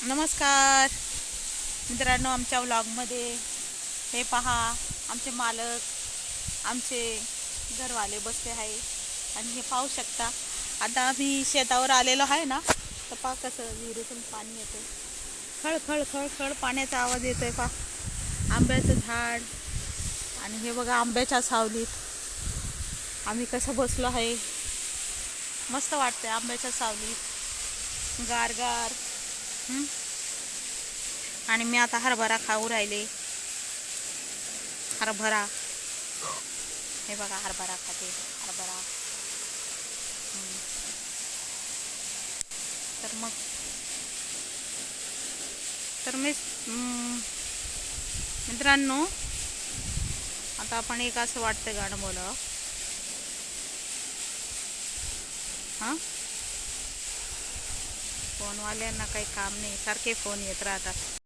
नमस्कार मित्रांनो, आमच्या व्लॉगमध्ये हे पहा, आमचे मालक, आमचे घरवाले बसले आहे. आणि हे पाहू शकता, आता आम्ही शेतावर आलेलो आहे ना, तर पहा कसं विहिरीतून पाणी येते. खळ खळ खळ खळ पाण्याचा आवाज येतोय. पहा आंब्याचं झाड, आणि हे बघा आंब्याच्या सावलीत आम्ही कसं बसलो आहे. मस्त वाटतंय आंब्याच्या सावलीत, गार गार. आणि मी आता हरभरा खाऊ राहिले. हरभरा, हे बघा हरभरा खाते. हरभरा. तर मग तर मी मित्रांनो, आता आपण एक असं वाटतं गाणं बोलावं. हां, फोनवाल्यांना काही काम नाही, सारखे फोन येत राहतात.